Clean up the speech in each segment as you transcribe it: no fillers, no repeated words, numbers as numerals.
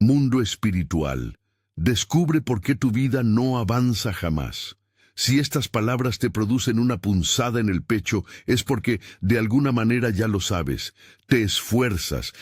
mundo espiritual. Descubre por qué tu vida no avanza jamás. Si estas palabras te producen una punzada en el pecho, es porque de alguna manera ya lo sabes. Te esfuerzas,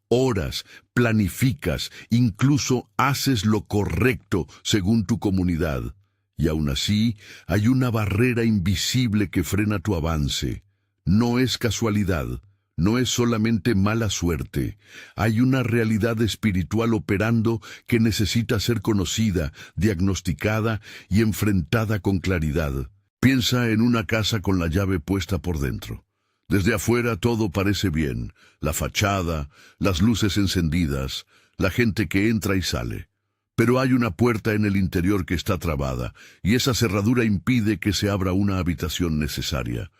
oras, planificas, incluso haces lo correcto según tu comunidad. Y aún así, hay una barrera invisible que frena tu avance. No es casualidad. No es solamente mala suerte. Hay una realidad espiritual operando que necesita ser conocida, diagnosticada y enfrentada con claridad. Piensa en una casa con la llave puesta por dentro. Desde afuera todo parece bien, la fachada, las luces encendidas, la gente que entra y sale. Pero hay una puerta en el interior que está trabada, y esa cerradura impide que se abra una habitación necesaria.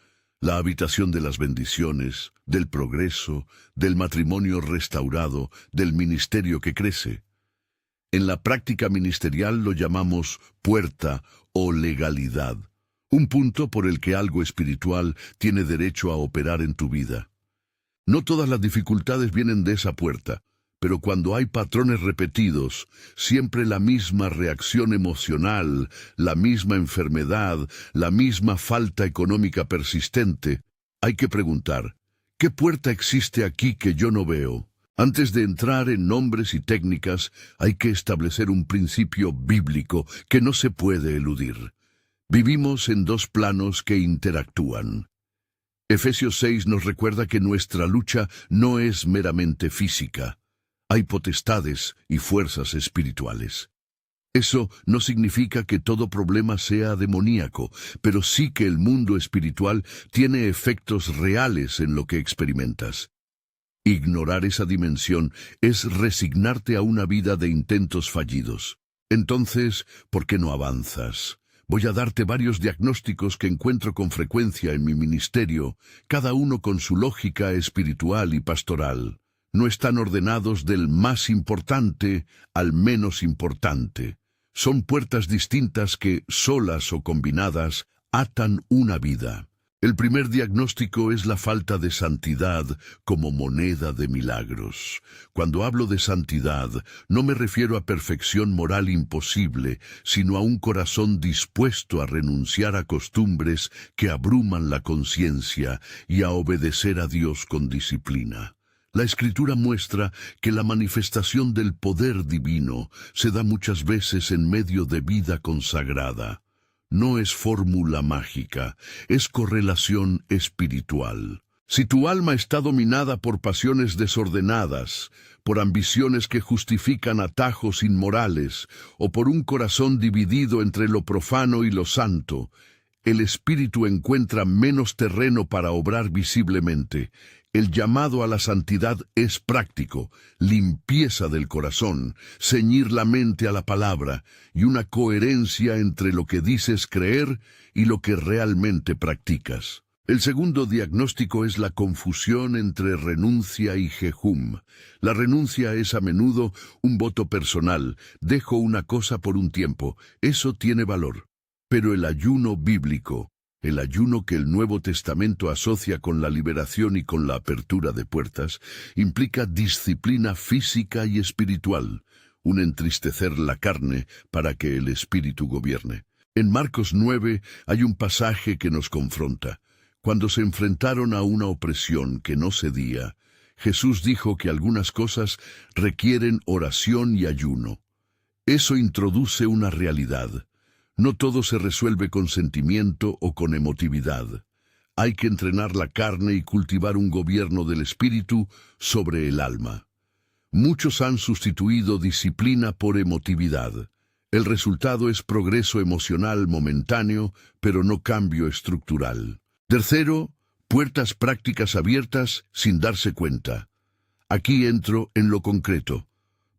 La habitación de las bendiciones, del progreso, del matrimonio restaurado, del ministerio que crece. En la práctica ministerial lo llamamos puerta o legalidad, un punto por el que algo espiritual tiene derecho a operar en tu vida. No todas las dificultades vienen de esa puerta, pero cuando hay patrones repetidos, siempre la misma reacción emocional, la misma enfermedad, la misma falta económica persistente, hay que preguntar, ¿qué puerta existe aquí que yo no veo? Antes de entrar en nombres y técnicas, hay que establecer un principio bíblico que no se puede eludir. Vivimos en dos planos que interactúan. Efesios 6 nos recuerda que nuestra lucha no es meramente física. Hay potestades y fuerzas espirituales. Eso no significa que todo problema sea demoníaco, pero sí que el mundo espiritual tiene efectos reales en lo que experimentas. Ignorar esa dimensión es resignarte a una vida de intentos fallidos. Entonces, ¿por qué no avanzas? Voy a darte varios diagnósticos que encuentro con frecuencia en mi ministerio, cada uno con su lógica espiritual y pastoral. No están ordenados del más importante al menos importante. Son puertas distintas que, solas o combinadas, atan una vida. El primer diagnóstico es la falta de santidad como moneda de milagros. Cuando hablo de santidad, no me refiero a perfección moral imposible, sino a un corazón dispuesto a renunciar a costumbres que abruman la conciencia y a obedecer a Dios con disciplina. La Escritura muestra que la manifestación del poder divino se da muchas veces en medio de vida consagrada. No es fórmula mágica, es correlación espiritual. Si tu alma está dominada por pasiones desordenadas, por ambiciones que justifican atajos inmorales, o por un corazón dividido entre lo profano y lo santo, el espíritu encuentra menos terreno para obrar visiblemente. El llamado a la santidad es práctico, limpieza del corazón, ceñir la mente a la palabra y una coherencia entre lo que dices creer y lo que realmente practicas. El segundo diagnóstico es la confusión entre renuncia y jejum. La renuncia es a menudo un voto personal, dejo una cosa por un tiempo, eso tiene valor. Pero el ayuno bíblico, el ayuno que el Nuevo Testamento asocia con la liberación y con la apertura de puertas, implica disciplina física y espiritual, un entristecer la carne para que el espíritu gobierne. En Marcos 9 hay un pasaje que nos confronta. Cuando se enfrentaron a una opresión que no cedía, Jesús dijo que algunas cosas requieren oración y ayuno. Eso introduce una realidad. No todo se resuelve con sentimiento o con emotividad. Hay que entrenar la carne y cultivar un gobierno del espíritu sobre el alma. Muchos han sustituido disciplina por emotividad. El resultado es progreso emocional momentáneo, pero no cambio estructural. Tercero, puertas prácticas abiertas sin darse cuenta. Aquí entro en lo concreto.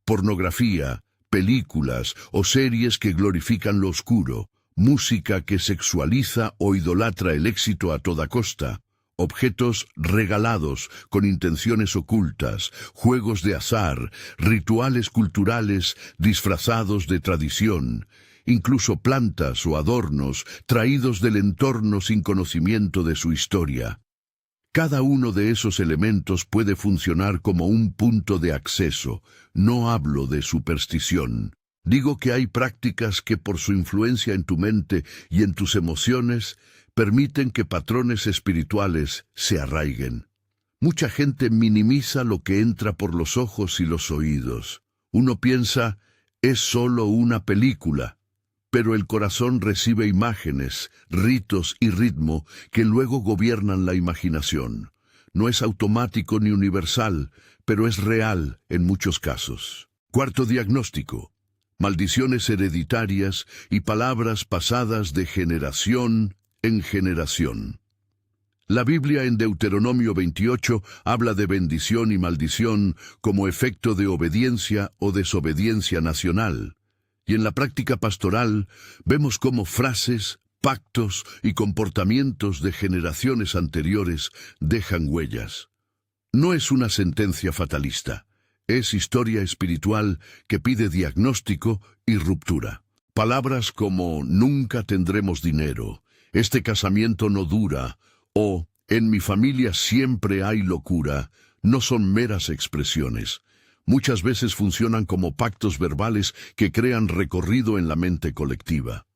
Pornografía, películas o series que glorifican lo oscuro, música que sexualiza o idolatra el éxito a toda costa, objetos regalados con intenciones ocultas, juegos de azar, rituales culturales disfrazados de tradición, incluso plantas o adornos traídos del entorno sin conocimiento de su historia. Cada uno de esos elementos puede funcionar como un punto de acceso. No hablo de superstición. Digo que hay prácticas que por su influencia en tu mente y en tus emociones permiten que patrones espirituales se arraiguen. Mucha gente minimiza lo que entra por los ojos y los oídos. Uno piensa, es solo una película, pero el corazón recibe imágenes, ritos y ritmo que luego gobiernan la imaginación. No es automático ni universal, pero es real en muchos casos. Cuarto diagnóstico: maldiciones hereditarias y palabras pasadas de generación en generación. La Biblia en Deuteronomio 28 habla de bendición y maldición como efecto de obediencia o desobediencia nacional. Y en la práctica pastoral vemos cómo frases, pactos y comportamientos de generaciones anteriores dejan huellas. No es una sentencia fatalista, es historia espiritual que pide diagnóstico y ruptura. Palabras como nunca tendremos dinero, este casamiento no dura, o en mi familia siempre hay locura, no son meras expresiones. Muchas veces funcionan como pactos verbales que crean recorrido en la mente colectiva.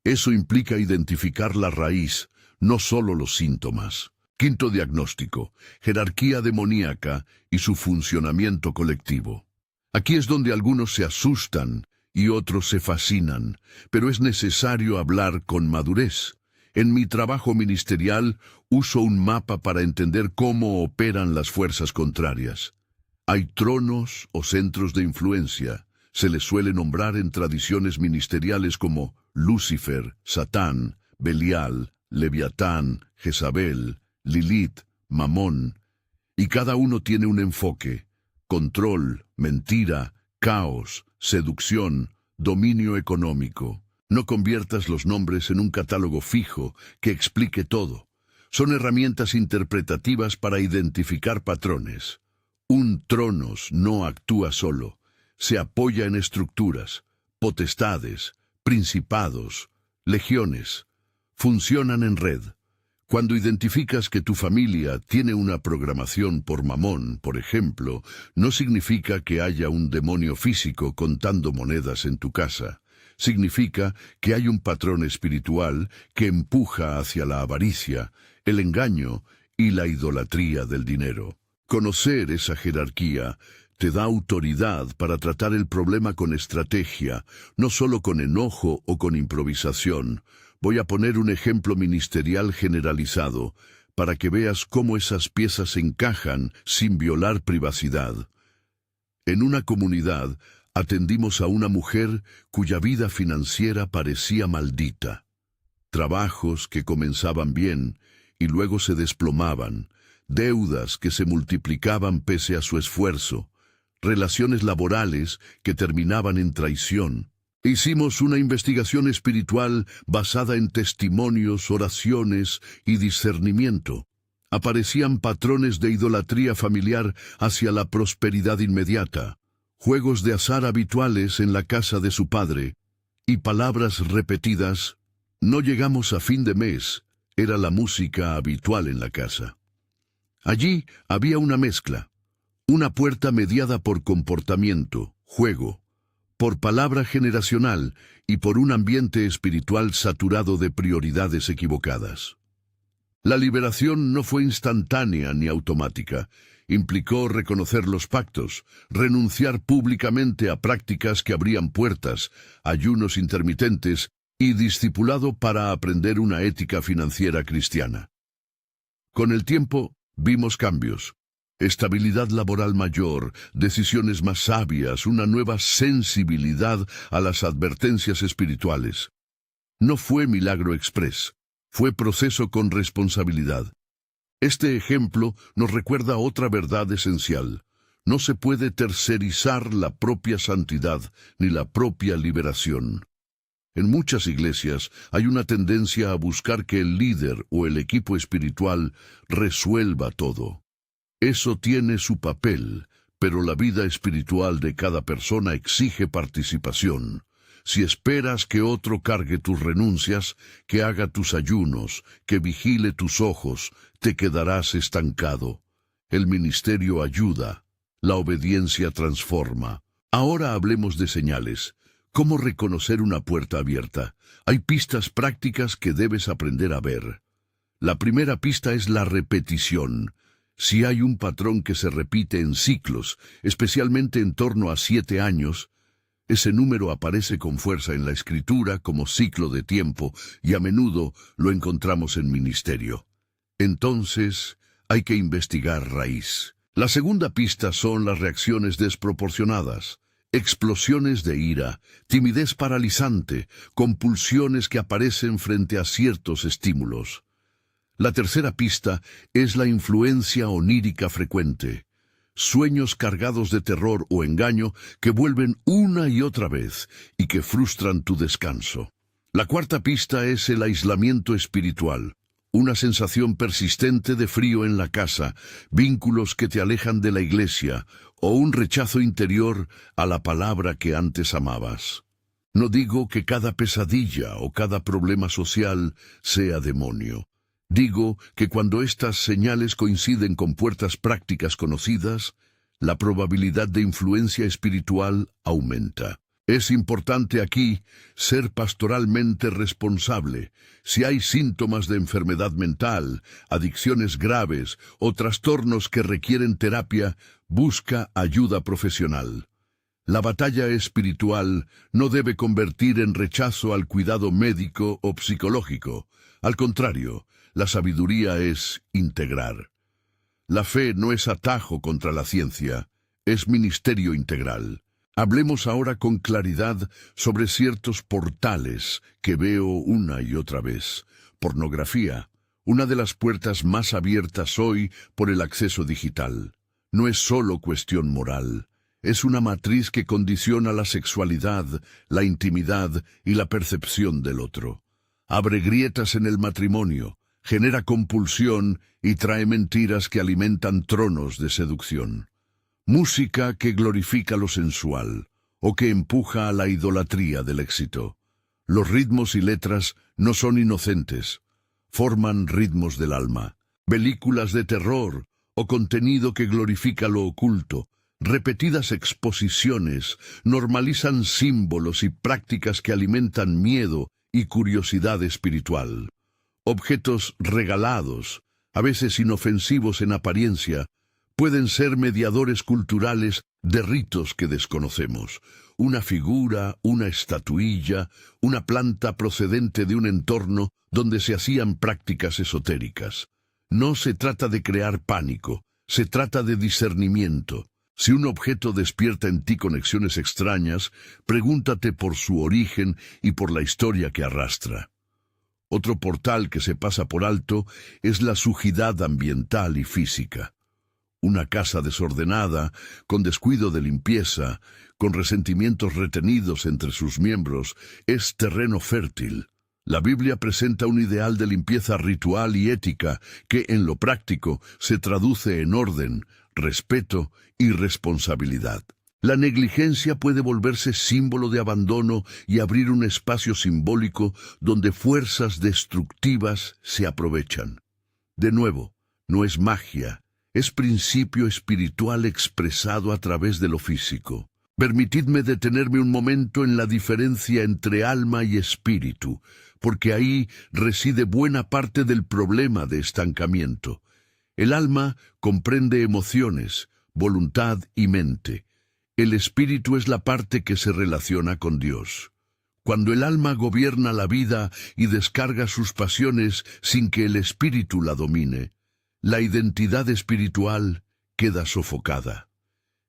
Eso implica identificar la raíz, no solo los síntomas. Quinto diagnóstico: jerarquía demoníaca y su funcionamiento colectivo. Aquí es donde algunos se asustan y otros se fascinan, pero es necesario hablar con madurez. En mi trabajo ministerial uso un mapa para entender cómo operan las fuerzas contrarias. Hay tronos o centros de influencia. Se les suele nombrar en tradiciones ministeriales como Lucifer, Satán, Belial, Leviatán, Jezabel, Lilith, Mamón. Y cada uno tiene un enfoque: control, mentira, caos, seducción, dominio económico. No conviertas los nombres en un catálogo fijo que explique todo. Son herramientas interpretativas para identificar patrones. Un tronos no actúa solo. Se apoya en estructuras, potestades, principados, legiones. Funcionan en red. Cuando identificas que tu familia tiene una programación por Mamón, por ejemplo, no significa que haya un demonio físico contando monedas en tu casa. Significa que hay un patrón espiritual que empuja hacia la avaricia, el engaño y la idolatría del dinero. Conocer esa jerarquía te da autoridad para tratar el problema con estrategia, no solo con enojo o con improvisación. Voy a poner un ejemplo ministerial generalizado para que veas cómo esas piezas encajan sin violar privacidad. En una comunidad atendimos a una mujer cuya vida financiera parecía maldita. Trabajos que comenzaban bien y luego se desplomaban, deudas que se multiplicaban pese a su esfuerzo, relaciones laborales que terminaban en traición. Hicimos una investigación espiritual basada en testimonios, oraciones y discernimiento. Aparecían patrones de idolatría familiar hacia la prosperidad inmediata, juegos de azar habituales en la casa de su padre, y palabras repetidas: no llegamos a fin de mes, era la música habitual en la casa. Allí había una mezcla, una puerta mediada por comportamiento, juego, por palabra generacional y por un ambiente espiritual saturado de prioridades equivocadas. La liberación no fue instantánea ni automática. Implicó reconocer los pactos, renunciar públicamente a prácticas que abrían puertas, ayunos intermitentes y discipulado para aprender una ética financiera cristiana. Con el tiempo, vimos cambios. Estabilidad laboral mayor, decisiones más sabias, una nueva sensibilidad a las advertencias espirituales. No fue milagro express, fue proceso con responsabilidad. Este ejemplo nos recuerda otra verdad esencial. No se puede tercerizar la propia santidad ni la propia liberación. En muchas iglesias hay una tendencia a buscar que el líder o el equipo espiritual resuelva todo. Eso tiene su papel, pero la vida espiritual de cada persona exige participación. Si esperas que otro cargue tus renuncias, que haga tus ayunos, que vigile tus ojos, te quedarás estancado. El ministerio ayuda, la obediencia transforma. Ahora hablemos de señales. ¿Cómo reconocer una puerta abierta? Hay pistas prácticas que debes aprender a ver. La primera pista es la repetición. Si hay un patrón que se repite en ciclos, especialmente en torno a 7 años, ese número aparece con fuerza en la Escritura como ciclo de tiempo y a menudo lo encontramos en ministerio. Entonces, hay que investigar raíz. La segunda pista son las reacciones desproporcionadas. Explosiones de ira, timidez paralizante, compulsiones que aparecen frente a ciertos estímulos. La tercera pista es la influencia onírica frecuente. Sueños cargados de terror o engaño que vuelven una y otra vez y que frustran tu descanso. La cuarta pista es el aislamiento espiritual. Una sensación persistente de frío en la casa, vínculos que te alejan de la iglesia o un rechazo interior a la palabra que antes amabas. No digo que cada pesadilla o cada problema social sea demonio. Digo que cuando estas señales coinciden con puertas prácticas conocidas, la probabilidad de influencia espiritual aumenta. Es importante aquí ser pastoralmente responsable. Si hay síntomas de enfermedad mental, adicciones graves o trastornos que requieren terapia, busca ayuda profesional. La batalla espiritual no debe convertir en rechazo al cuidado médico o psicológico. Al contrario, la sabiduría es integrar. La fe no es atajo contra la ciencia, es ministerio integral. Hablemos ahora con claridad sobre ciertos portales que veo una y otra vez. Pornografía, una de las puertas más abiertas hoy por el acceso digital. No es solo cuestión moral, es una matriz que condiciona la sexualidad, la intimidad y la percepción del otro. Abre grietas en el matrimonio, genera compulsión y trae mentiras que alimentan tronos de seducción. Música que glorifica lo sensual o que empuja a la idolatría del éxito. Los ritmos y letras no son inocentes, forman ritmos del alma. Películas de terror o contenido que glorifica lo oculto, repetidas exposiciones, normalizan símbolos y prácticas que alimentan miedo y curiosidad espiritual. Objetos regalados, a veces inofensivos en apariencia, pueden ser mediadores culturales de ritos que desconocemos. Una figura, una estatuilla, una planta procedente de un entorno donde se hacían prácticas esotéricas. No se trata de crear pánico, se trata de discernimiento. Si un objeto despierta en ti conexiones extrañas, pregúntate por su origen y por la historia que arrastra. Otro portal que se pasa por alto es la suciedad ambiental y física. Una casa desordenada, con descuido de limpieza, con resentimientos retenidos entre sus miembros, es terreno fértil. La Biblia presenta un ideal de limpieza ritual y ética que, en lo práctico, se traduce en orden, respeto y responsabilidad. La negligencia puede volverse símbolo de abandono y abrir un espacio simbólico donde fuerzas destructivas se aprovechan. De nuevo, no es magia, es principio espiritual expresado a través de lo físico. Permitidme detenerme un momento en la diferencia entre alma y espíritu, porque ahí reside buena parte del problema de estancamiento. El alma comprende emociones, voluntad y mente. El espíritu es la parte que se relaciona con Dios. Cuando el alma gobierna la vida y descarga sus pasiones sin que el espíritu la domine, la identidad espiritual queda sofocada.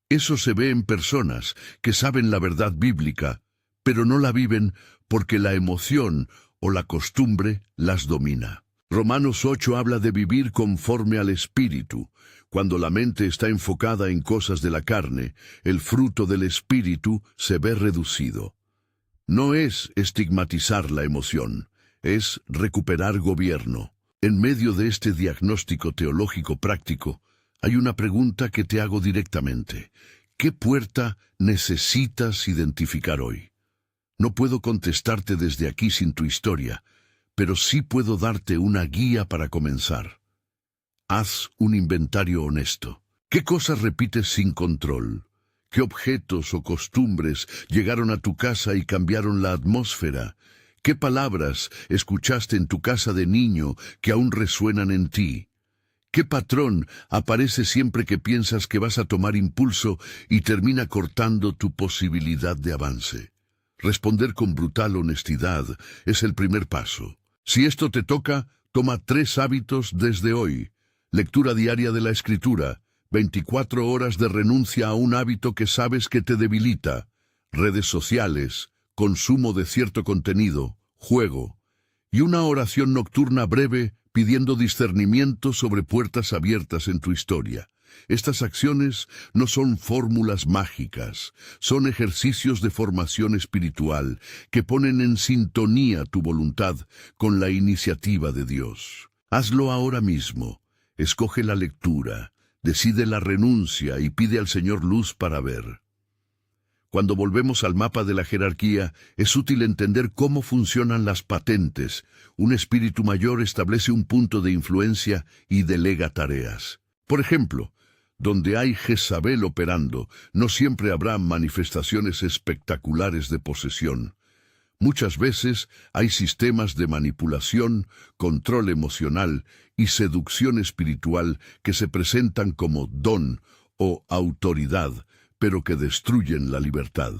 Eso se ve en personas que saben la verdad bíblica, pero no la viven porque la emoción o la costumbre las domina. Romanos 8 habla de vivir conforme al Espíritu. Cuando la mente está enfocada en cosas de la carne, el fruto del Espíritu se ve reducido. No es estigmatizar la emoción, es recuperar gobierno. En medio de este diagnóstico teológico práctico, hay una pregunta que te hago directamente. ¿Qué puerta necesitas identificar hoy? No puedo contestarte desde aquí sin tu historia, pero sí puedo darte una guía para comenzar. Haz un inventario honesto. ¿Qué cosas repites sin control? ¿Qué objetos o costumbres llegaron a tu casa y cambiaron la atmósfera? ¿Qué palabras escuchaste en tu casa de niño que aún resuenan en ti? ¿Qué patrón aparece siempre que piensas que vas a tomar impulso y termina cortando tu posibilidad de avance? Responder con brutal honestidad es el primer paso. Si esto te toca, toma 3 hábitos desde hoy. Lectura diaria de la Escritura, 24 horas de renuncia a un hábito que sabes que te debilita, redes sociales, consumo de cierto contenido, juego, y una oración nocturna breve pidiendo discernimiento sobre puertas abiertas en tu historia. Estas acciones no son fórmulas mágicas, son ejercicios de formación espiritual que ponen en sintonía tu voluntad con la iniciativa de Dios. Hazlo ahora mismo. Escoge la lectura, decide la renuncia y pide al Señor luz para ver. Cuando volvemos al mapa de la jerarquía, es útil entender cómo funcionan las patentes. Un espíritu mayor establece un punto de influencia y delega tareas. Por ejemplo, donde hay Jezabel operando, no siempre habrá manifestaciones espectaculares de posesión. Muchas veces hay sistemas de manipulación, control emocional y seducción espiritual que se presentan como don o autoridad, pero que destruyen la libertad.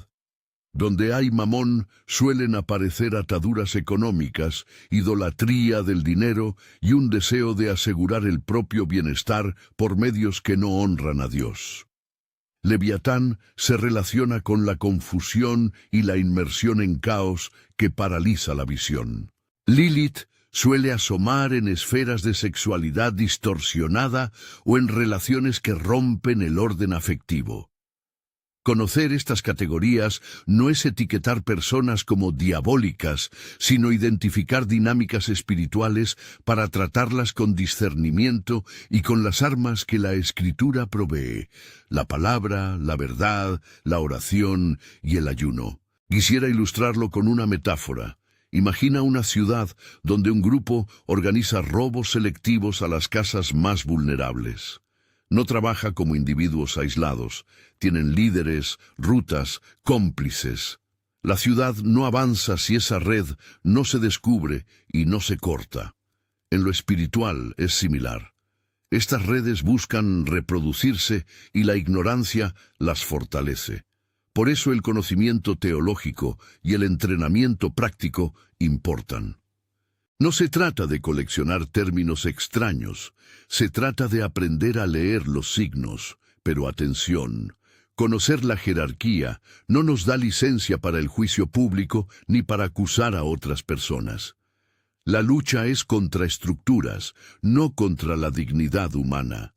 Donde hay mamón suelen aparecer ataduras económicas, idolatría del dinero y un deseo de asegurar el propio bienestar por medios que no honran a Dios. Leviatán se relaciona con la confusión y la inmersión en caos que paraliza la visión. Lilith suele asomar en esferas de sexualidad distorsionada o en relaciones que rompen el orden afectivo. Conocer estas categorías no es etiquetar personas como diabólicas, sino identificar dinámicas espirituales para tratarlas con discernimiento y con las armas que la Escritura provee: la palabra, la verdad, la oración y el ayuno. Quisiera ilustrarlo con una metáfora. Imagina una ciudad donde un grupo organiza robos selectivos a las casas más vulnerables. No trabaja como individuos aislados, tienen líderes, rutas, cómplices. La ciudad no avanza si esa red no se descubre y no se corta. En lo espiritual es similar. Estas redes buscan reproducirse y la ignorancia las fortalece. Por eso el conocimiento teológico y el entrenamiento práctico importan. No se trata de coleccionar términos extraños, se trata de aprender a leer los signos, pero atención, conocer la jerarquía no nos da licencia para el juicio público ni para acusar a otras personas. La lucha es contra estructuras, no contra la dignidad humana.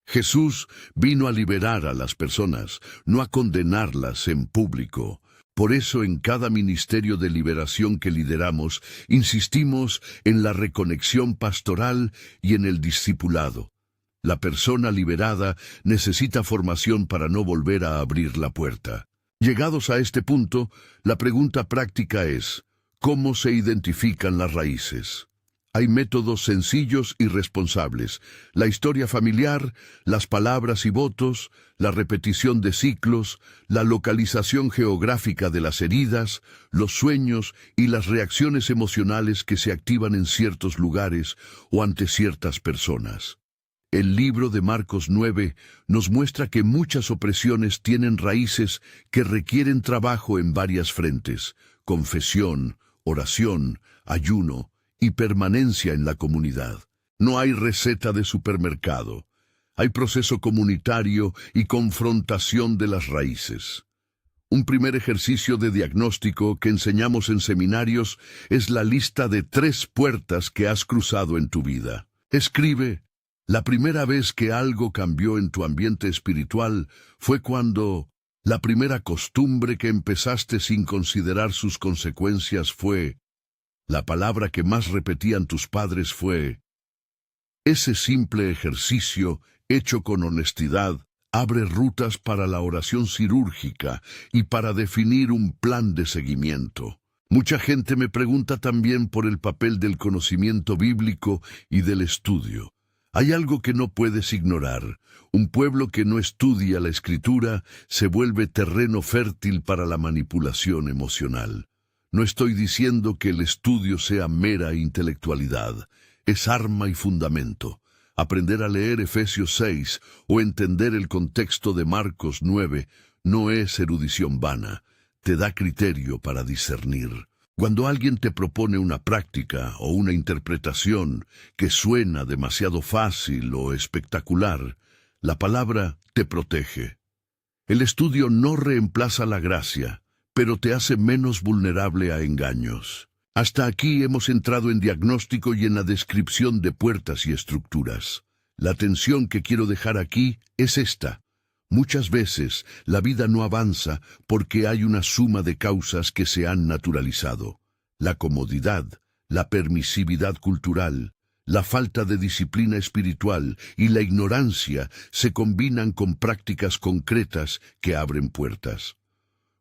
Jesús vino a liberar a las personas, no a condenarlas en público. Por eso en cada ministerio de liberación que lideramos, insistimos en la reconexión pastoral y en el discipulado. La persona liberada necesita formación para no volver a abrir la puerta. Llegados a este punto, la pregunta práctica es: ¿cómo se identifican las raíces? Hay métodos sencillos y responsables: la historia familiar, las palabras y votos, la repetición de ciclos, la localización geográfica de las heridas, los sueños y las reacciones emocionales que se activan en ciertos lugares o ante ciertas personas. El libro de Marcos 9 nos muestra que muchas opresiones tienen raíces que requieren trabajo en varias frentes: confesión, oración, ayuno y permanencia en la comunidad. No hay receta de supermercado. Hay proceso comunitario y confrontación de las raíces. Un primer ejercicio de diagnóstico que enseñamos en seminarios es la lista de 3 puertas que has cruzado en tu vida. Escribe: la primera vez que algo cambió en tu ambiente espiritual fue cuando la primera costumbre que empezaste sin considerar sus consecuencias fue. La palabra que más repetían tus padres fue. Ese simple ejercicio, hecho con honestidad, abre rutas para la oración cirúrgica y para definir un plan de seguimiento. Mucha gente me pregunta también por el papel del conocimiento bíblico y del estudio. Hay algo que no puedes ignorar. Un pueblo que no estudia la Escritura se vuelve terreno fértil para la manipulación emocional. No estoy diciendo que el estudio sea mera intelectualidad. Es arma y fundamento. Aprender a leer Efesios 6 o entender el contexto de Marcos 9 no es erudición vana. Te da criterio para discernir. Cuando alguien te propone una práctica o una interpretación que suena demasiado fácil o espectacular, la palabra te protege. El estudio no reemplaza la gracia, pero te hace menos vulnerable a engaños. Hasta aquí hemos entrado en diagnóstico y en la descripción de puertas y estructuras. La tensión que quiero dejar aquí es esta. Muchas veces la vida no avanza porque hay una suma de causas que se han naturalizado. La comodidad, la permisividad cultural, la falta de disciplina espiritual y la ignorancia se combinan con prácticas concretas que abren puertas.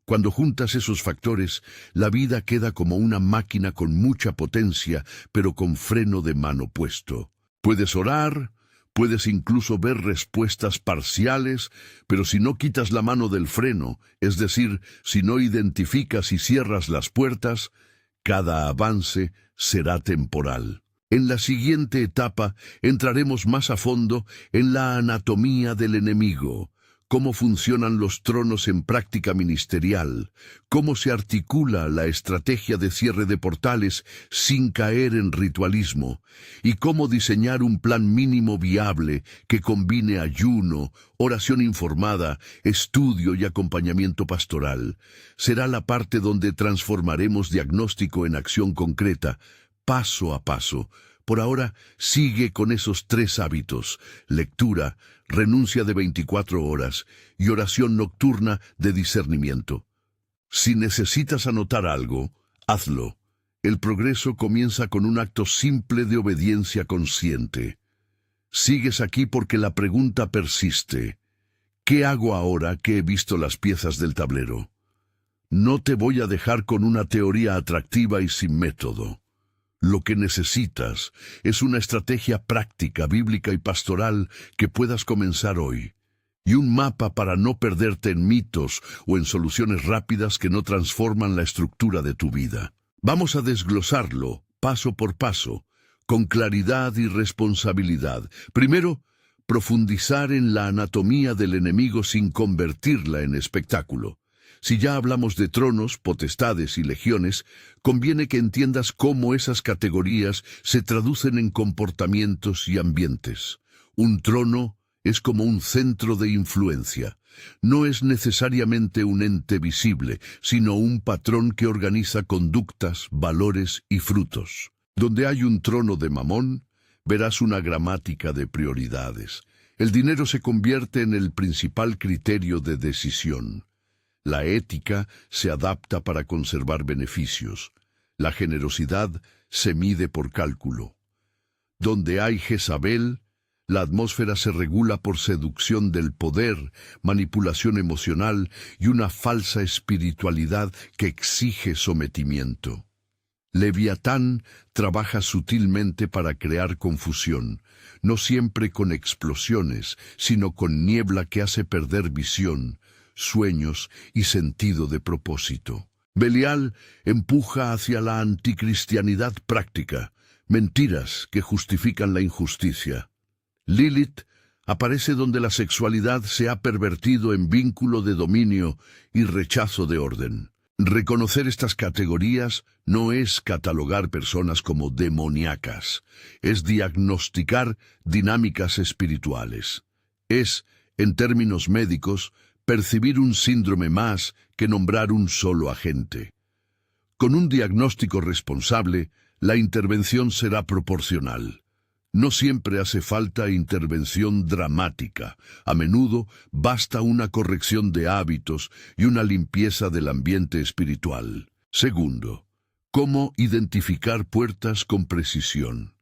Cuando juntas esos factores, la vida queda como una máquina con mucha potencia, pero con freno de mano puesto. Puedes orar, puedes incluso ver respuestas parciales, pero si no quitas la mano del freno, es decir, si no identificas y cierras las puertas, cada avance será temporal. En la siguiente etapa entraremos más a fondo en la anatomía del enemigo, cómo funcionan los tronos en práctica ministerial, cómo se articula la estrategia de cierre de portales sin caer en ritualismo, y cómo diseñar un plan mínimo viable que combine ayuno, oración informada, estudio y acompañamiento pastoral. Será la parte donde transformaremos diagnóstico en acción concreta, paso a paso. Por ahora, sigue con esos 3 hábitos: lectura, renuncia de 24 horas y oración nocturna de discernimiento. Si necesitas anotar algo, hazlo. El progreso comienza con un acto simple de obediencia consciente. Sigues aquí porque la pregunta persiste. ¿Qué hago ahora que he visto las piezas del tablero? No te voy a dejar con una teoría atractiva y sin método. Lo que necesitas es una estrategia práctica, bíblica y pastoral que puedas comenzar hoy, y un mapa para no perderte en mitos o en soluciones rápidas que no transforman la estructura de tu vida. Vamos a desglosarlo paso por paso, con claridad y responsabilidad. Primero, profundizar en la anatomía del enemigo sin convertirla en espectáculo. Si ya hablamos de tronos, potestades y legiones, conviene que entiendas cómo esas categorías se traducen en comportamientos y ambientes. Un trono es como un centro de influencia. No es necesariamente un ente visible, sino un patrón que organiza conductas, valores y frutos. Donde hay un trono de Mamón, verás una gramática de prioridades. El dinero se convierte en el principal criterio de decisión. La ética se adapta para conservar beneficios. La generosidad se mide por cálculo. Donde hay Jezabel, la atmósfera se regula por seducción del poder, manipulación emocional y una falsa espiritualidad que exige sometimiento. Leviatán trabaja sutilmente para crear confusión, no siempre con explosiones, sino con niebla que hace perder visión, sueños y sentido de propósito. Belial empuja hacia la anticristianidad práctica, mentiras que justifican la injusticia. Lilith aparece donde la sexualidad se ha pervertido en vínculo de dominio y rechazo de orden. Reconocer estas categorías no es catalogar personas como demoníacas, es diagnosticar dinámicas espirituales. Es, en términos médicos, percibir un síndrome más que nombrar un solo agente. Con un diagnóstico responsable, la intervención será proporcional. No siempre hace falta intervención dramática. A menudo basta una corrección de hábitos y una limpieza del ambiente espiritual. Segundo, ¿cómo identificar puertas con precisión?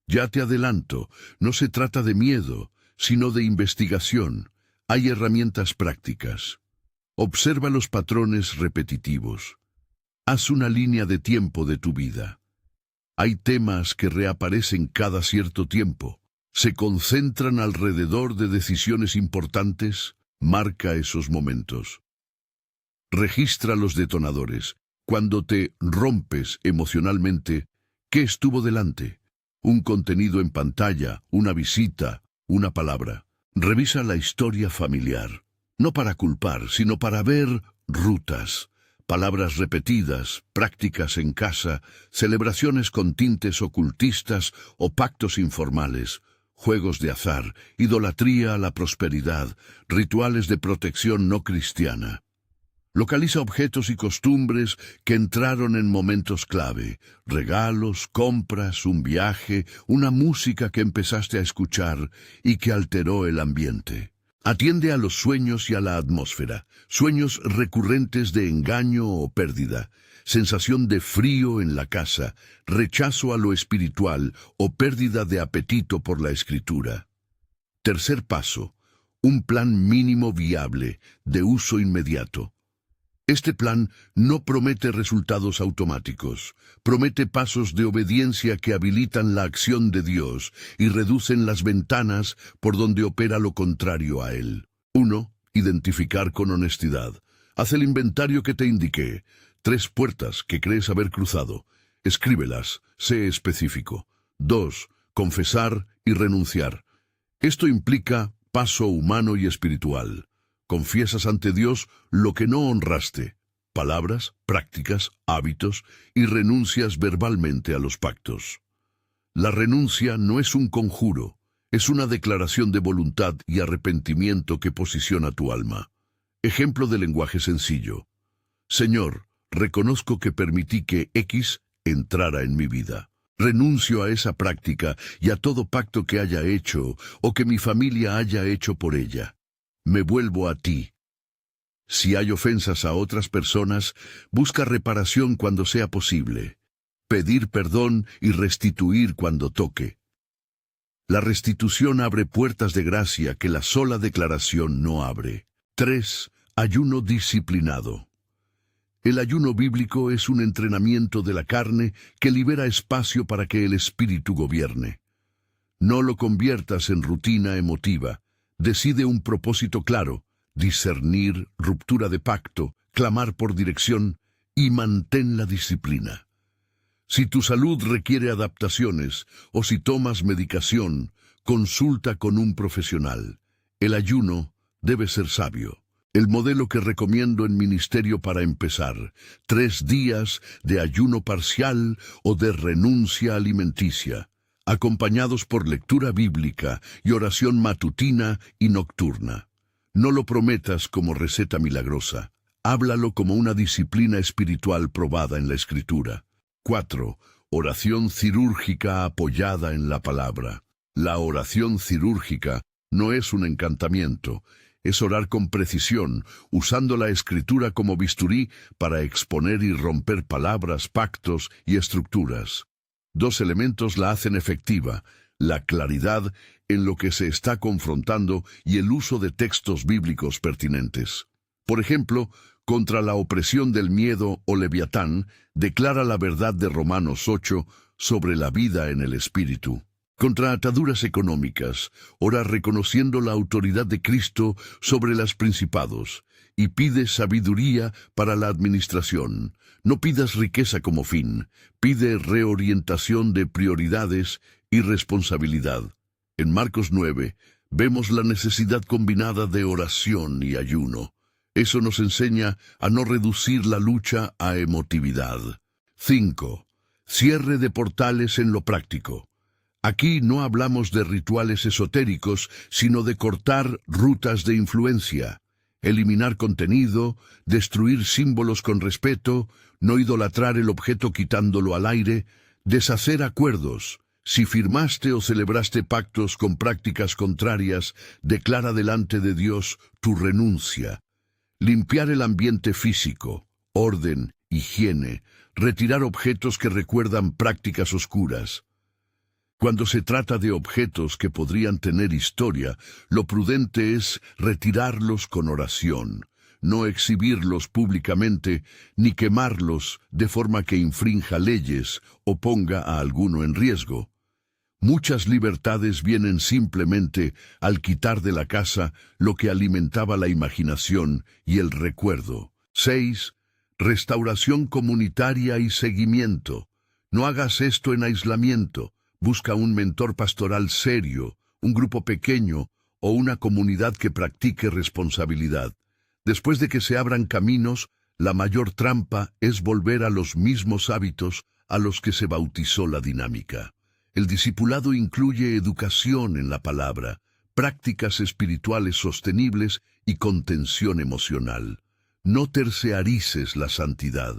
Ya te adelanto, no se trata de miedo, sino de investigación. Hay herramientas prácticas. Observa los patrones repetitivos. Haz una línea de tiempo de tu vida. Hay temas que reaparecen cada cierto tiempo. Se concentran alrededor de decisiones importantes. Marca esos momentos. Registra los detonadores. Cuando te rompes emocionalmente, ¿qué estuvo delante? Un contenido en pantalla, una visita, una palabra. Revisa la historia familiar. No para culpar, sino para ver rutas. Palabras repetidas, prácticas en casa, celebraciones con tintes ocultistas o pactos informales, juegos de azar, idolatría a la prosperidad, rituales de protección no cristiana. Localiza objetos y costumbres que entraron en momentos clave, regalos, compras, un viaje, una música que empezaste a escuchar y que alteró el ambiente. Atiende a los sueños y a la atmósfera, sueños recurrentes de engaño o pérdida, sensación de frío en la casa, rechazo a lo espiritual o pérdida de apetito por la escritura. Tercer paso, un plan mínimo viable, de uso inmediato. Este plan no promete resultados automáticos, promete pasos de obediencia que habilitan la acción de Dios y reducen las ventanas por donde opera lo contrario a Él. 1. Identificar con honestidad. Haz el inventario que te indiqué. 3 puertas que crees haber cruzado. Escríbelas, sé específico. 2. Confesar y renunciar. Esto implica paso humano y espiritual. Confiesas ante Dios lo que no honraste, palabras, prácticas, hábitos, y renuncias verbalmente a los pactos. La renuncia no es un conjuro, es una declaración de voluntad y arrepentimiento que posiciona tu alma. Ejemplo de lenguaje sencillo. Señor, reconozco que permití que X entrara en mi vida. Renuncio a esa práctica y a todo pacto que haya hecho o que mi familia haya hecho por ella. Me vuelvo a ti. Si hay ofensas a otras personas, busca reparación cuando sea posible. Pedir perdón y restituir cuando toque. La restitución abre puertas de gracia que la sola declaración no abre. 3. Ayuno disciplinado. El ayuno bíblico es un entrenamiento de la carne que libera espacio para que el espíritu gobierne. No lo conviertas en rutina emotiva. Decide un propósito claro, discernir, ruptura de pacto, clamar por dirección y mantén la disciplina. Si tu salud requiere adaptaciones o si tomas medicación, consulta con un profesional. El ayuno debe ser sabio. El modelo que recomiendo en ministerio para empezar, 3 días de ayuno parcial o de renuncia alimenticia, acompañados por lectura bíblica y oración matutina y nocturna. No lo prometas como receta milagrosa. Háblalo como una disciplina espiritual probada en la Escritura. 4. Oración cirúrgica apoyada en la palabra. La oración cirúrgica no es un encantamiento, es orar con precisión, usando la Escritura como bisturí para exponer y romper palabras, pactos y estructuras. 2 elementos la hacen efectiva: la claridad en lo que se está confrontando y el uso de textos bíblicos pertinentes. Por ejemplo, contra la opresión del miedo o leviatán, declara la verdad de Romanos 8 sobre la vida en el Espíritu. Contra ataduras económicas, ora reconociendo la autoridad de Cristo sobre los principados, y pide sabiduría para la administración. No pidas riqueza como fin, pide reorientación de prioridades y responsabilidad. En Marcos 9, vemos la necesidad combinada de oración y ayuno. Eso nos enseña a no reducir la lucha a emotividad. 5. Cierre de portales en lo práctico. Aquí no hablamos de rituales esotéricos, sino de cortar rutas de influencia. Eliminar contenido, destruir símbolos con respeto, no idolatrar el objeto quitándolo al aire, deshacer acuerdos. Si firmaste o celebraste pactos con prácticas contrarias, declara delante de Dios tu renuncia. Limpiar el ambiente físico, orden, higiene, retirar objetos que recuerdan prácticas oscuras. Cuando se trata de objetos que podrían tener historia, lo prudente es retirarlos con oración, no exhibirlos públicamente ni quemarlos de forma que infrinja leyes o ponga a alguno en riesgo. Muchas libertades vienen simplemente al quitar de la casa lo que alimentaba la imaginación y el recuerdo. 6. Restauración comunitaria y seguimiento. No hagas esto en aislamiento. Busca un mentor pastoral serio, un grupo pequeño o una comunidad que practique responsabilidad. Después de que se abran caminos, la mayor trampa es volver a los mismos hábitos a los que se bautizó la dinámica. El discipulado incluye educación en la palabra, prácticas espirituales sostenibles y contención emocional. No terciarices la santidad.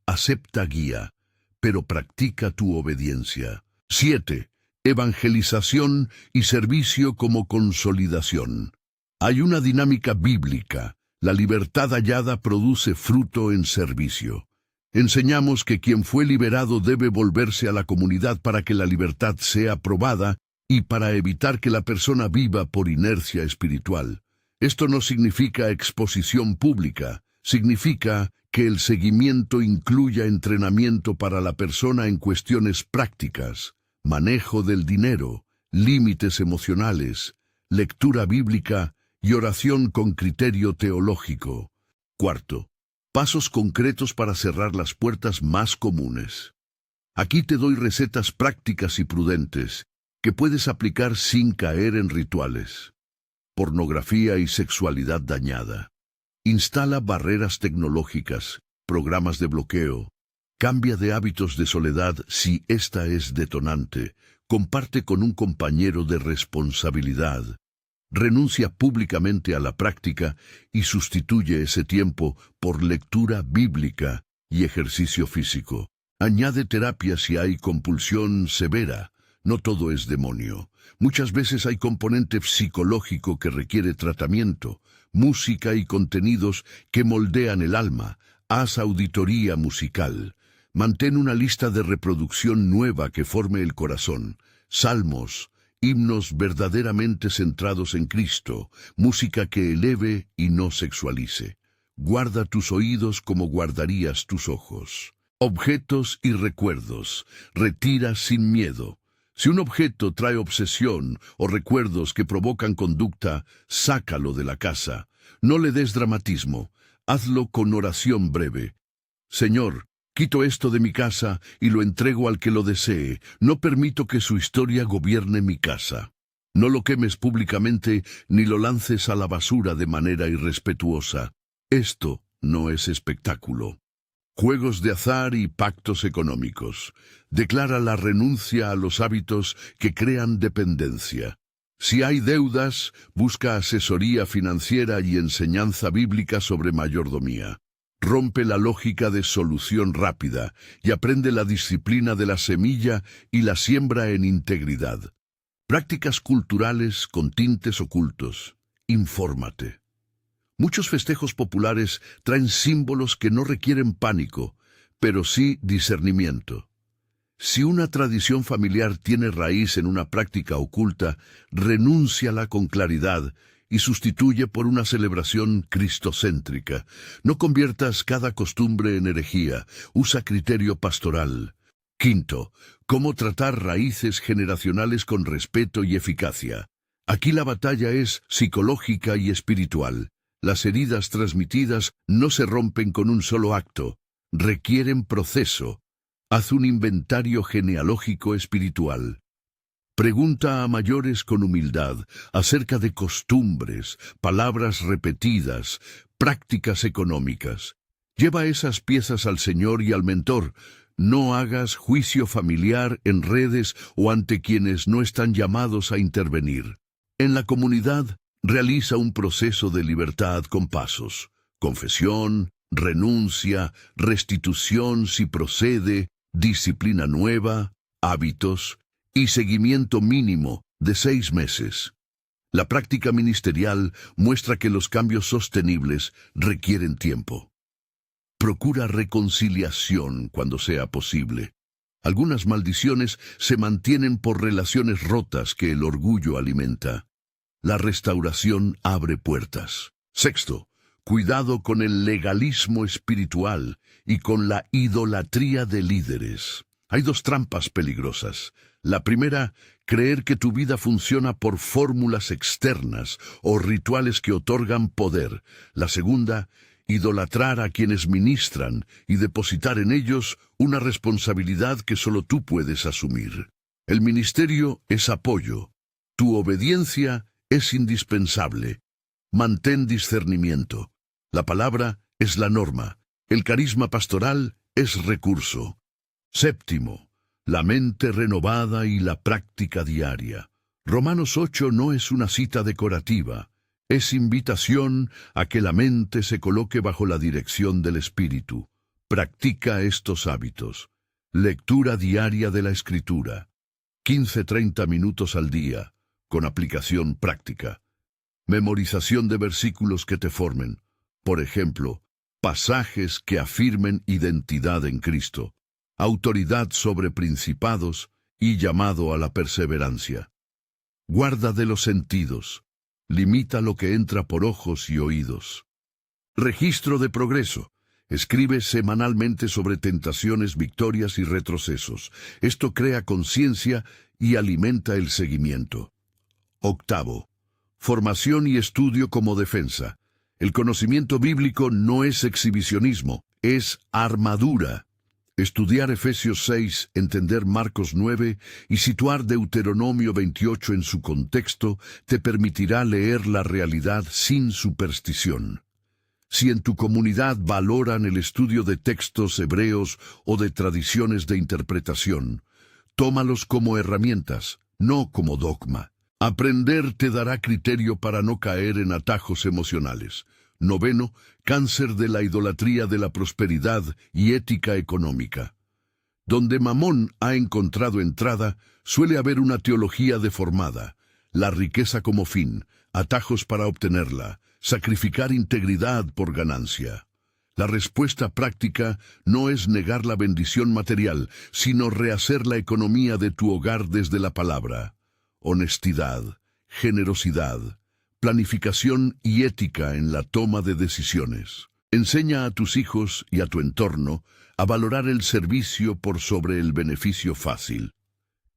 Acepta guía, pero practica tu obediencia. 7. Evangelización y servicio como consolidación. Hay una dinámica bíblica. La libertad hallada produce fruto en servicio. Enseñamos que quien fue liberado debe volverse a la comunidad para que la libertad sea probada y para evitar que la persona viva por inercia espiritual. Esto no significa exposición pública, significa que el seguimiento incluya entrenamiento para la persona en cuestiones prácticas, manejo del dinero, límites emocionales, lectura bíblica y oración con criterio teológico. 4. Pasos concretos para cerrar las puertas más comunes. Aquí te doy recetas prácticas y prudentes que puedes aplicar sin caer en rituales. Pornografía y sexualidad dañada. Instala barreras tecnológicas, programas de bloqueo. Cambia de hábitos de soledad si esta es detonante. Comparte con un compañero de responsabilidad. Renuncia públicamente a la práctica y sustituye ese tiempo por lectura bíblica y ejercicio físico. Añade terapia si hay compulsión severa. No todo es demonio. Muchas veces hay componente psicológico que requiere tratamiento, música y contenidos que moldean el alma. Haz auditoría musical. Mantén una lista de reproducción nueva que forme el corazón. Salmos, himnos verdaderamente centrados en Cristo, música que eleve y no sexualice. Guarda tus oídos como guardarías tus ojos. Objetos y recuerdos. Retira sin miedo. Si un objeto trae obsesión o recuerdos que provocan conducta, sácalo de la casa. No le des dramatismo. Hazlo con oración breve. Señor, quito esto de mi casa y lo entrego al que lo desee. No permito que su historia gobierne mi casa. No lo quemes públicamente ni lo lances a la basura de manera irrespetuosa. Esto no es espectáculo. Juegos de azar y pactos económicos. Declara la renuncia a los hábitos que crean dependencia. Si hay deudas, busca asesoría financiera y enseñanza bíblica sobre mayordomía. Rompe la lógica de solución rápida y aprende la disciplina de la semilla y la siembra en integridad. Prácticas culturales con tintes ocultos. Infórmate. Muchos festejos populares traen símbolos que no requieren pánico, pero sí discernimiento. Si una tradición familiar tiene raíz en una práctica oculta, renúnciala con claridad y sustituye por una celebración cristocéntrica. No conviertas cada costumbre en herejía, usa criterio pastoral. 5. Cómo tratar raíces generacionales con respeto y eficacia. Aquí la batalla es psicológica y espiritual. Las heridas transmitidas no se rompen con un solo acto, requieren proceso. Haz un inventario genealógico espiritual. Pregunta a mayores con humildad acerca de costumbres, palabras repetidas, prácticas económicas. Lleva esas piezas al Señor y al mentor. No hagas juicio familiar en redes o ante quienes no están llamados a intervenir. En la comunidad, realiza un proceso de libertad con pasos. Confesión, renuncia, restitución si procede, disciplina nueva, hábitos y seguimiento mínimo de 6 meses. La práctica ministerial muestra que los cambios sostenibles requieren tiempo. Procura reconciliación cuando sea posible. Algunas maldiciones se mantienen por relaciones rotas que el orgullo alimenta. La restauración abre puertas. Sexto, cuidado con el legalismo espiritual y con la idolatría de líderes. Hay dos trampas peligrosas. La primera, creer que tu vida funciona por fórmulas externas o rituales que otorgan poder. La segunda, idolatrar a quienes ministran y depositar en ellos una responsabilidad que solo tú puedes asumir. El ministerio es apoyo. Tu obediencia es indispensable. Mantén discernimiento. La palabra es la norma. El carisma pastoral es recurso. Séptimo, la mente renovada y la práctica diaria. Romanos 8 no es una cita decorativa. Es invitación a que la mente se coloque bajo la dirección del Espíritu. Practica estos hábitos. Lectura diaria de la Escritura. 15-30 minutos al día, con aplicación práctica. Memorización de versículos que te formen. Por ejemplo, pasajes que afirmen identidad en Cristo, autoridad sobre principados y llamado a la perseverancia. Guarda de los sentidos. Limita lo que entra por ojos y oídos. Registro de progreso. Escribe semanalmente sobre tentaciones, victorias y retrocesos. Esto crea conciencia y alimenta el seguimiento. Octavo, formación y estudio como defensa. El conocimiento bíblico no es exhibicionismo, es armadura. Estudiar Efesios 6, entender Marcos 9 y situar Deuteronomio 28 en su contexto te permitirá leer la realidad sin superstición. Si en tu comunidad valoran el estudio de textos hebreos o de tradiciones de interpretación, tómalos como herramientas, no como dogma. Aprender te dará criterio para no caer en atajos emocionales. Noveno, cáncer de la idolatría de la prosperidad y ética económica. Donde Mamón ha encontrado entrada, suele haber una teología deformada, la riqueza como fin, atajos para obtenerla, sacrificar integridad por ganancia. La respuesta práctica no es negar la bendición material, sino rehacer la economía de tu hogar desde la palabra. Honestidad, generosidad, planificación y ética en la toma de decisiones. Enseña a tus hijos y a tu entorno a valorar el servicio por sobre el beneficio fácil.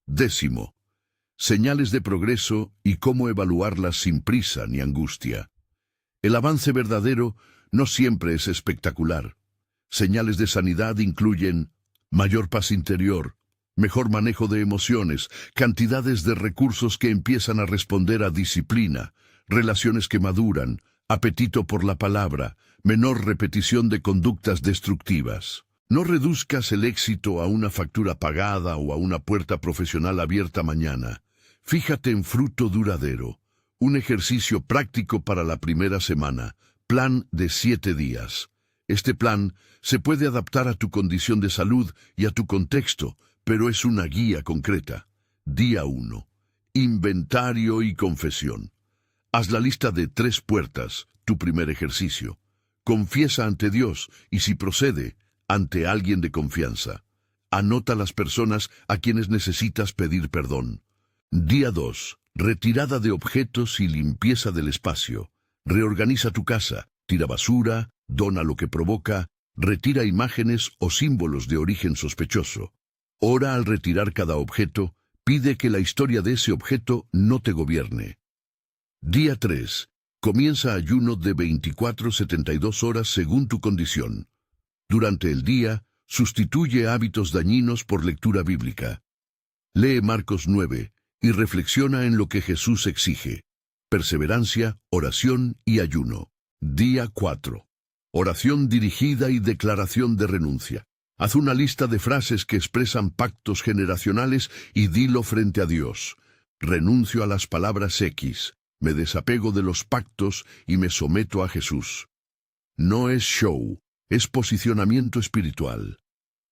Décimo, señales de progreso y cómo evaluarlas sin prisa ni angustia. El avance verdadero no siempre es espectacular. Señales de sanidad incluyen mayor paz interior, mejor manejo de emociones, cantidades de recursos que empiezan a responder a disciplina, relaciones que maduran, apetito por la palabra, menor repetición de conductas destructivas. No reduzcas el éxito a una factura pagada o a una puerta profesional abierta mañana. Fíjate en fruto duradero. Un ejercicio práctico para la primera semana. Plan de 7 días. Este plan se puede adaptar a tu condición de salud y a tu contexto, pero es una guía concreta. Día 1. Inventario y confesión. Haz la lista de 3 puertas, tu primer ejercicio. Confiesa ante Dios y, si procede, ante alguien de confianza. Anota las personas a quienes necesitas pedir perdón. Día 2. Retirada de objetos y limpieza del espacio. Reorganiza tu casa, tira basura, dona lo que provoca, retira imágenes o símbolos de origen sospechoso. Ora al retirar cada objeto, pide que la historia de ese objeto no te gobierne. Día 3. Comienza ayuno de 24-72 horas según tu condición. Durante el día, sustituye hábitos dañinos por lectura bíblica. Lee Marcos 9 y reflexiona en lo que Jesús exige. Perseverancia, oración y ayuno. Día 4. Oración dirigida y declaración de renuncia. Haz una lista de frases que expresan pactos generacionales y dilo frente a Dios. Renuncio a las palabras X. Me desapego de los pactos y me someto a Jesús. No es show, es posicionamiento espiritual.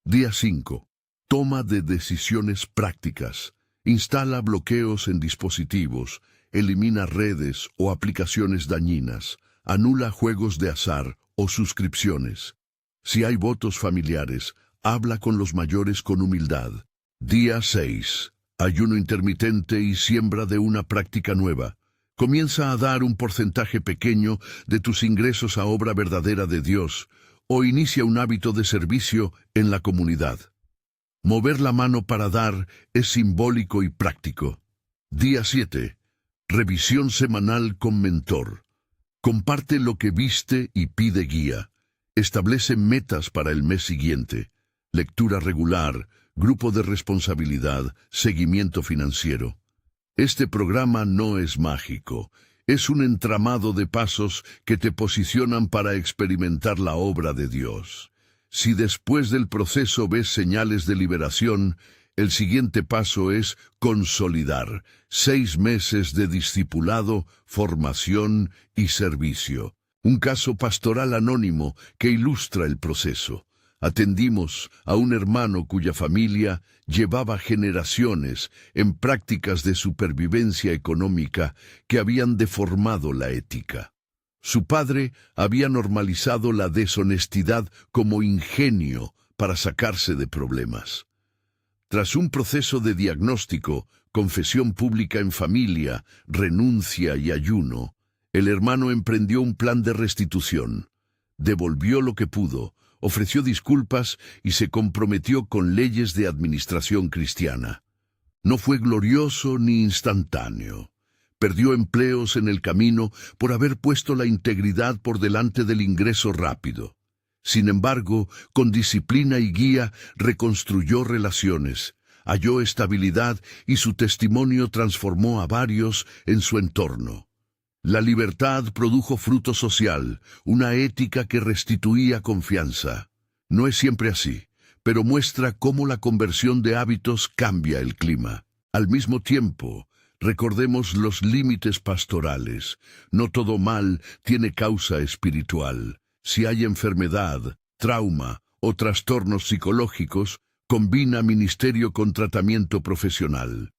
Día 5. Toma de decisiones prácticas. Instala bloqueos en dispositivos, elimina redes o aplicaciones dañinas, anula juegos de azar o suscripciones. Si hay votos familiares, habla con los mayores con humildad. Día 6. Ayuno intermitente y siembra de una práctica nueva. Comienza a dar un porcentaje pequeño de tus ingresos a obra verdadera de Dios o inicia un hábito de servicio en la comunidad. Mover la mano para dar es simbólico y práctico. Día 7. Revisión semanal con mentor. Comparte lo que viste y pide guía. Establece metas para el mes siguiente. Lectura regular, grupo de responsabilidad, seguimiento financiero. Este programa no es mágico. Es un entramado de pasos que te posicionan para experimentar la obra de Dios. Si después del proceso ves señales de liberación, el siguiente paso es consolidar 6 meses de discipulado, formación y servicio. Un caso pastoral anónimo que ilustra el proceso. Atendimos a un hermano cuya familia llevaba generaciones en prácticas de supervivencia económica que habían deformado la ética. Su padre había normalizado la deshonestidad como ingenio para sacarse de problemas. Tras un proceso de diagnóstico, confesión pública en familia, renuncia y ayuno, el hermano emprendió un plan de restitución. Devolvió lo que pudo, ofreció disculpas y se comprometió con leyes de administración cristiana. No fue glorioso ni instantáneo. Perdió empleos en el camino por haber puesto la integridad por delante del ingreso rápido. Sin embargo, con disciplina y guía, reconstruyó relaciones, halló estabilidad y su testimonio transformó a varios en su entorno. La libertad produjo fruto social, una ética que restituía confianza. No es siempre así, pero muestra cómo la conversión de hábitos cambia el clima. Al mismo tiempo, recordemos los límites pastorales. No todo mal tiene causa espiritual. Si hay enfermedad, trauma o trastornos psicológicos, combina ministerio con tratamiento profesional.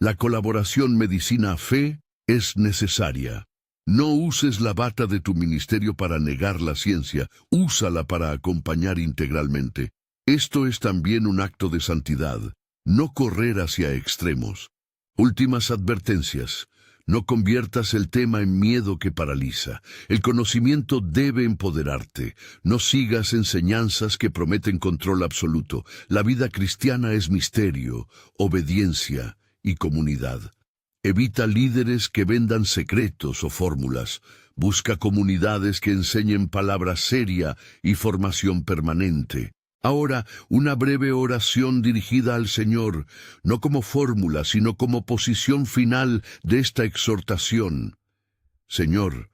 La colaboración medicina-fe es necesaria. No uses la bata de tu ministerio para negar la ciencia, úsala para acompañar integralmente. Esto es también un acto de santidad, no correr hacia extremos. Últimas advertencias. No conviertas el tema en miedo que paraliza. El conocimiento debe empoderarte. No sigas enseñanzas que prometen control absoluto. La vida cristiana es misterio, obediencia y comunidad. Evita líderes que vendan secretos o fórmulas. Busca comunidades que enseñen palabra seria y formación permanente. Ahora, una breve oración dirigida al Señor, no como fórmula, sino como posición final de esta exhortación. Señor,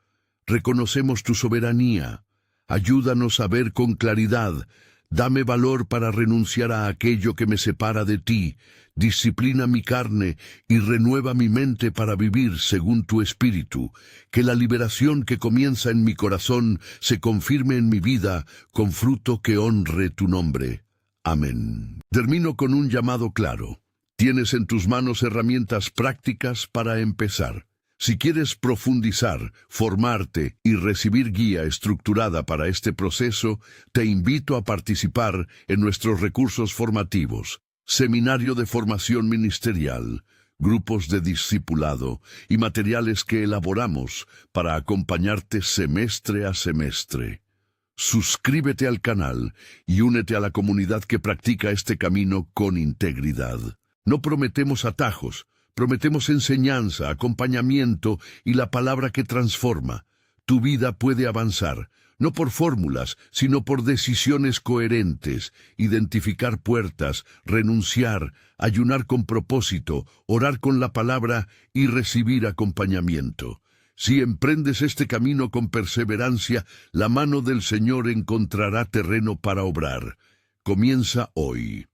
reconocemos tu soberanía. Ayúdanos a ver con claridad. Dame valor para renunciar a aquello que me separa de ti. Disciplina mi carne y renueva mi mente para vivir según tu espíritu. Que la liberación que comienza en mi corazón se confirme en mi vida con fruto que honre tu nombre. Amén. Termino con un llamado claro. Tienes en tus manos herramientas prácticas para empezar. Si quieres profundizar, formarte y recibir guía estructurada para este proceso, te invito a participar en nuestros recursos formativos, seminario de formación ministerial, grupos de discipulado y materiales que elaboramos para acompañarte semestre a semestre. Suscríbete al canal y únete a la comunidad que practica este camino con integridad. No prometemos atajos, prometemos enseñanza, acompañamiento y la palabra que transforma. Tu vida puede avanzar, no por fórmulas, sino por decisiones coherentes, identificar puertas, renunciar, ayunar con propósito, orar con la palabra y recibir acompañamiento. Si emprendes este camino con perseverancia, la mano del Señor encontrará terreno para obrar. Comienza hoy.